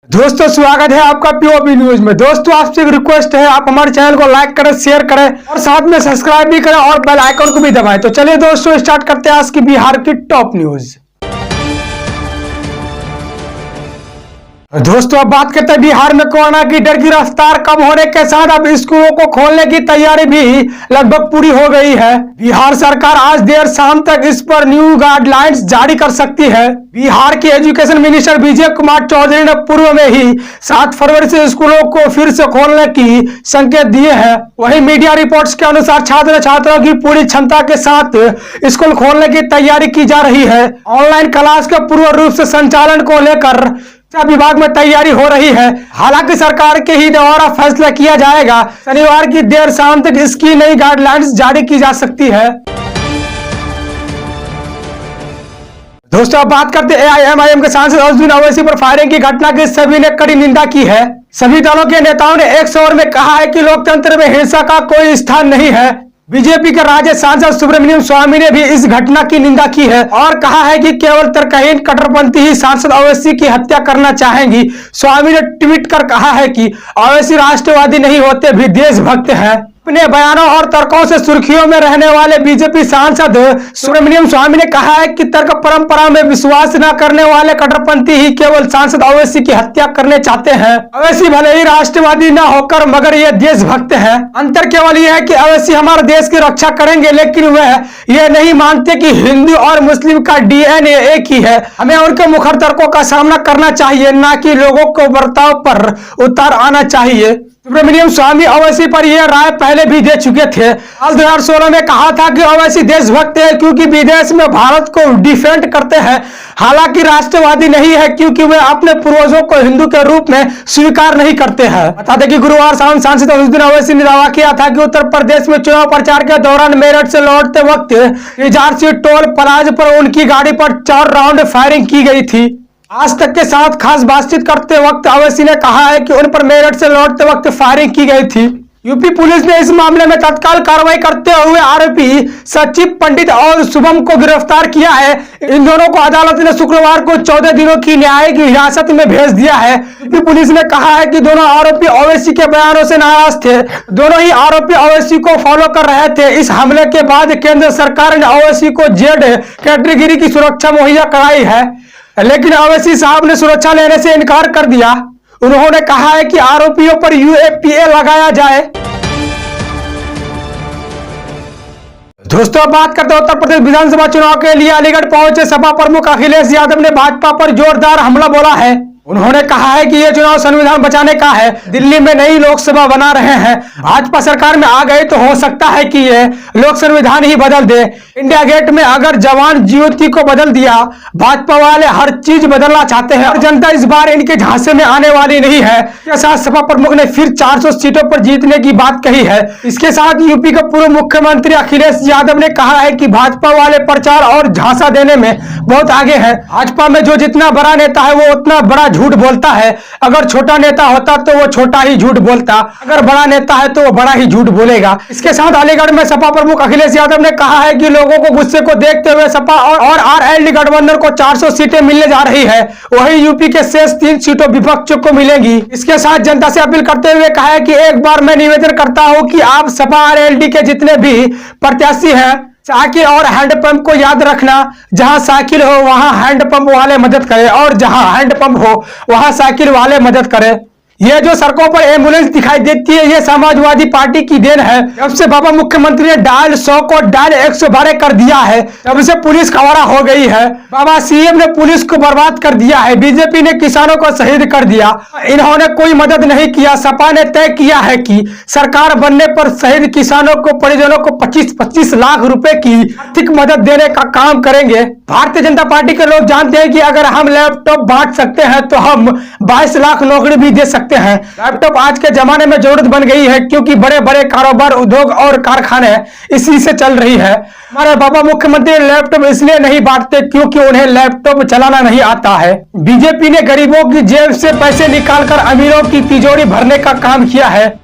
दोस्तों स्वागत है आपका पीओबी न्यूज में। दोस्तों आपसे एक रिक्वेस्ट है, आप हमारे चैनल को लाइक करें, शेयर करें और साथ में सब्सक्राइब भी करें और बेल आइकन को भी दबाएं। तो चलिए दोस्तों स्टार्ट करते हैं आज की बिहार की टॉप न्यूज। दोस्तों अब बात करते हैं बिहार में कोरोना की डर की रफ्तार कम होने के साथ अब स्कूलों को खोलने की तैयारी भी लगभग पूरी हो गई है। बिहार सरकार आज देर शाम तक इस पर न्यू गाइडलाइंस जारी कर सकती है। बिहार के एजुकेशन मिनिस्टर विजय कुमार चौधरी ने पूर्व में ही 7 फरवरी से स्कूलों को फिर से खोलने की संकेत दिए हैं। वहीं मीडिया रिपोर्ट्स के अनुसार छात्र छात्राओं की पूरी क्षमता के साथ स्कूल खोलने की तैयारी की जा रही है। ऑनलाइन क्लास के पूर्ण रूप से संचालन को लेकर शिक्षा विभाग में तैयारी हो रही है। हालांकि सरकार के ही द्वारा फैसला किया जाएगा। शनिवार की देर शाम तक इसकी नई गाइडलाइंस जारी की जा सकती है। दोस्तों अब बात करते हैं एआईएमआईएम के सांसद अजदुद्दीन ओवैसी पर फायरिंग की घटना की सभी ने कड़ी निंदा की है। सभी दलों के नेताओं ने एक स्वर में कहा है कि लोकतंत्र में हिंसा का कोई स्थान नहीं है। बीजेपी के राज्य सांसद सुब्रमण्यम स्वामी ने भी इस घटना की निंदा की है और कहा है कि केवल तर्कहीन कट्टरपंथी ही सांसद ओवैसी की हत्या करना चाहेंगी। स्वामी ने ट्वीट कर कहा है कि ओवैसी राष्ट्रवादी नहीं होते भी देशभक्त हैं। अपने बयानों और तर्कों से सुर्खियों में रहने वाले बीजेपी सांसद सुब्रमण्यम स्वामी ने कहा है कि तर्क परंपरा में विश्वास न करने वाले कट्टरपंथी ही केवल सांसद ओवैसी की हत्या करने चाहते हैं। ओवैसी भले ही राष्ट्रवादी न होकर मगर ये देशभक्त हैं। अंतर केवल ये है कि ओवैसी हमारे देश की रक्षा करेंगे, लेकिन वह ये नहीं मानते कि हिंदू और मुस्लिम का डीएनए एक ही है। हमें उनके मुखर तर्कों का सामना करना चाहिए, न कि लोगों को बर्ताव पर उतार आना चाहिए। सुब्रमण्यम स्वामी ओवैसी पर यह राय पहले भी दे चुके थे। साल 2016 में कहा था कि ओवैसी देशभक्त है क्योंकि विदेश में भारत को डिफेंड करते हैं। हालांकि राष्ट्रवादी नहीं है क्योंकि वे अपने पूर्वजों को हिंदू के रूप में स्वीकार नहीं करते हैं। बता दें कि गुरुवार शाम सांसद अजदुद्दीन ओवैसी ने दावा किया था कि उत्तर प्रदेश में चुनाव प्रचार के दौरान मेरठ से लौटते वक्त इजारसी टोल प्लाजा पर उनकी गाड़ी पर 4 राउंड फायरिंग की गई थी। आज तक के साथ खास बातचीत करते वक्त ओवैसी ने कहा है कि उन पर मेरठ से लौटते वक्त फायरिंग की गई थी। यूपी पुलिस ने इस मामले में तत्काल कार्रवाई करते हुए आरोपी सचिव पंडित और शुभम को गिरफ्तार किया है। इन दोनों को अदालत ने शुक्रवार को 14 दिनों की न्यायिक हिरासत में भेज दिया है। यूपी पुलिस ने कहा है कि दोनों आरोपी ओवैसी के बयानों से नाराज थे। दोनों ही आरोपी ओवैसी को फॉलो कर रहे थे। इस हमले के बाद केंद्र सरकार ने ओवैसी को जेड कैटेगरी की सुरक्षा मुहैया कराई है, लेकिन ओवैसी साहब ने सुरक्षा लेने से इनकार कर दिया। उन्होंने कहा है कि आरोपियों पर यूएपीए लगाया जाए। दोस्तों बात करते हैं उत्तर प्रदेश विधानसभा चुनाव के लिए अलीगढ़ पहुंचे सपा प्रमुख अखिलेश यादव ने भाजपा पर जोरदार हमला बोला है। उन्होंने कहा है कि यह चुनाव संविधान बचाने का है। दिल्ली में नई लोकसभा बना रहे हैं, भाजपा सरकार में आ गए तो हो सकता है कि ये लोक संविधान ही बदल दे। इंडिया गेट में अगर जवान ज्योति को बदल दिया, भाजपा वाले हर चीज बदलना चाहते हैं और जनता इस बार इनके झांसे में आने वाली नहीं है। इसके साथ सपा प्रमुख ने फिर 400 सीटों पर जीतने की बात कही है। इसके साथ यूपी के पूर्व मुख्यमंत्री अखिलेश यादव ने कहा है कि भाजपा वाले प्रचार और झांसा देने में बहुत आगे है। भाजपा में जो जितना बड़ा नेता है वो उतना बड़ा झूठ बोलता है। अगर छोटा नेता होता तो वो छोटा ही झूठ बोलता, अगर बड़ा नेता है तो वो बड़ा ही झूठ बोलेगा। इसके साथ अलीगढ़ में सपा प्रमुख अखिलेश यादव ने कहा है कि लोगों को गुस्से को देखते हुए सपा और आरएलडी गठबंधन को 400 सीटें मिलने जा रही है। वहीं यूपी के शेष 3 सीटों विपक्ष को मिलेंगी। इसके साथ जनता से अपील करते हुए कहा है कि एक बार मैं निवेदन करता हूं कि आप सपा आरएलडी के जितने भी प्रत्याशी हैं, साइकिल और हैंडपंप को याद रखना। जहां साइकिल हो वहां हैंडपंप वाले मदद करें और जहां हैंडपंप हो वहां साइकिल वाले मदद करें। ये जो सड़कों पर एम्बुलेंस दिखाई देती है ये समाजवादी पार्टी की देन है। जब से बाबा मुख्यमंत्री ने डायल 100 को डायल 112 कर दिया है तब से पुलिस खवारा हो गई है। बाबा सीएम ने पुलिस को बर्बाद कर दिया है। बीजेपी ने किसानों को शहीद कर दिया, इन्होंने कोई मदद नहीं किया। सपा ने तय किया है कि सरकार बनने पर शहीद किसानों को परिजनों को 25-25 लाख रुपए की आर्थिक मदद देने का काम करेंगे। भारतीय जनता पार्टी के लोग जानते हैं कि अगर हम लैपटॉप बांट सकते हैं तो हम 22 लाख नौकरी भी दे सकते हैं। लैपटॉप आज के जमाने में जरूरत बन गई है क्योंकि बड़े बड़े कारोबार, उद्योग और कारखाने इसी से चल रही है। हमारे बाबा मुख्यमंत्री लैपटॉप इसलिए नहीं बांटते क्योंकि उन्हें लैपटॉप चलाना नहीं आता है। बीजेपी ने गरीबों की जेब से पैसे निकालकर अमीरों की तिजोरी भरने का काम किया है।